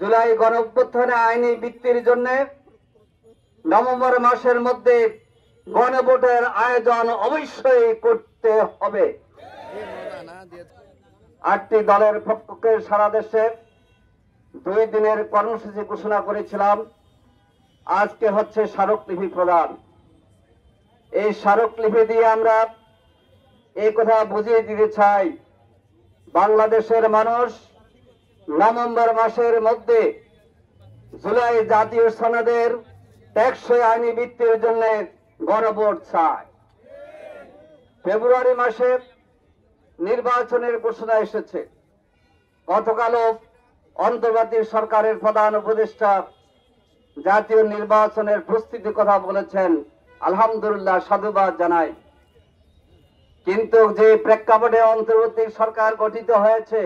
জুলাই গণঅভ্যুত্থানে আইনি ভিত্তির জন্য নভেম্বর মাসের মধ্যে গণভোটের আয়োজন অবশ্যই করতে হবে। 8টি দলের পক্ষে সারা দেশে 2 দিনের কর্মসূচি ঘোষণা করেছিলাম। আজকে হচ্ছে স্মারকলিপি প্রদান। এই স্মারকলিপি দিয়ে আমরা এই কথা বুঝিয়ে দিতে চাই, বাংলাদেশের মানুষ নভেম্বর মাসের মধ্যে জুলাই জাতীয় সনদের টেকসই আইনি ভিত্তির জন্য গণভোট চায়। ফেব্রুয়ারি মাসে নির্বাচনের ঘোষণা এসেছে। গতকালও অন্তর্বর্তী সরকারের প্রধান উপদেষ্টা জাতীয় নির্বাচনের প্রস্তুতির কথা বলেছেন। আলহামদুলিল্লাহ, সাধুবাদ জানাই। কিন্তু যে প্রেক্ষাপটে অন্তর্বর্তী সরকার গঠিত হয়েছে,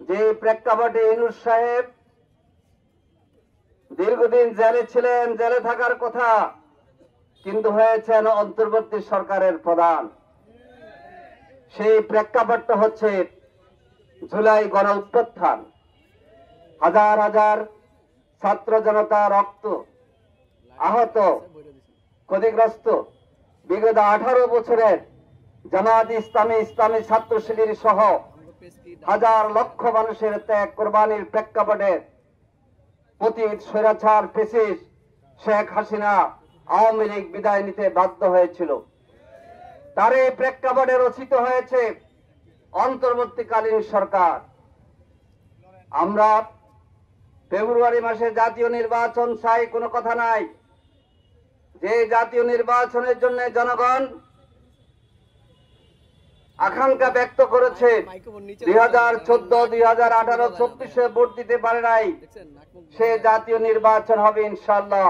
যে প্রেক্ষাপটে ইউনূস সাহেব দীর্ঘদিন জেলে ছিলেন, জেলে থাকার কথা, কিন্তু হয়েছেন অন্তর্বর্তী সরকারের প্রধান, সেই প্রেক্ষাপটটা হচ্ছে জুলাই গণঅভ্যুত্থান। হাজার হাজার ছাত্র জনতা রক্ত, আহত, ক্ষতিগ্রস্ত, বিগত 18 বছরের জামায়াত ইসলামী, ইসলামী ছাত্র শিবির সহ হাজার লক্ষ মানুষের ত্যাগ কোরবানির প্রেক্ষাপটে পতিত স্বৈরাচার ফ্যাসিস্ট শেখ হাসিনা আওয়ামী লীগ বিদায় নিতে বাধ্য হয়েছিল। তার এই প্রেক্ষাপটে রচিত হয়েছে অন্তর্বর্তীকালীন সরকার। আমরা ফেব্রুয়ারি মাসে জাতীয় নির্বাচন চাই, কোনো কথা নাই। যে জাতীয় নির্বাচনের জন্য জনগণ আকাঙ্ক্ষা ব্যক্ত করেছে, 2014, 2018, 24-এ ভোট দিতে পারে নাই, সে জাতীয় নির্বাচন হবে ইনশাআল্লাহ।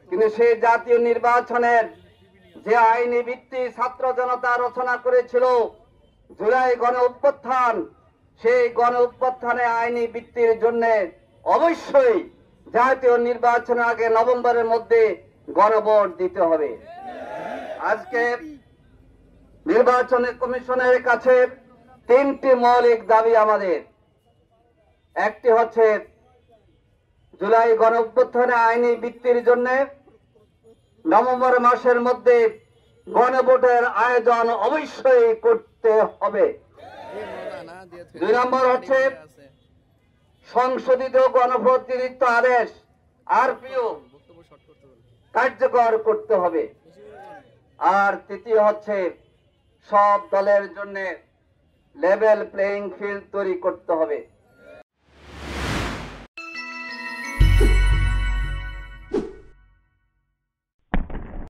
কিন্তু সেই জাতীয় নির্বাচনের যে আইনি ভিত্তি ছাত্র জনতা রচনা করেছিল জুলাই গণঅভ্যুত্থান, সেই গণঅভ্যুত্থানে আইনি ভিত্তির জন্য অবশ্যই জাতীয় নির্বাচনের আগে নভেম্বরের মধ্যে গণভোট দিতে হবে। আজকে নির্বাচন কমিশনের কাছে 3টি মৌলিক দাবি আমাদের। একটি হচ্ছে জুলাই গণঅভ্যুত্থানে আইনি ভিত্তির জন্য নভেম্বর মাসের মধ্যে গণভোটের আয়োজন অবশ্যই করতে হবে। 2 নম্বর হচ্ছে সংশোধিত গণপ্রতিনিধিত্ব আদেশ আরপিও কার্যকর করতে হবে। আর তৃতীয় হচ্ছে সব দলের জন্য লেভেল প্লেইং ফিল্ড তৈরি করতে হবে।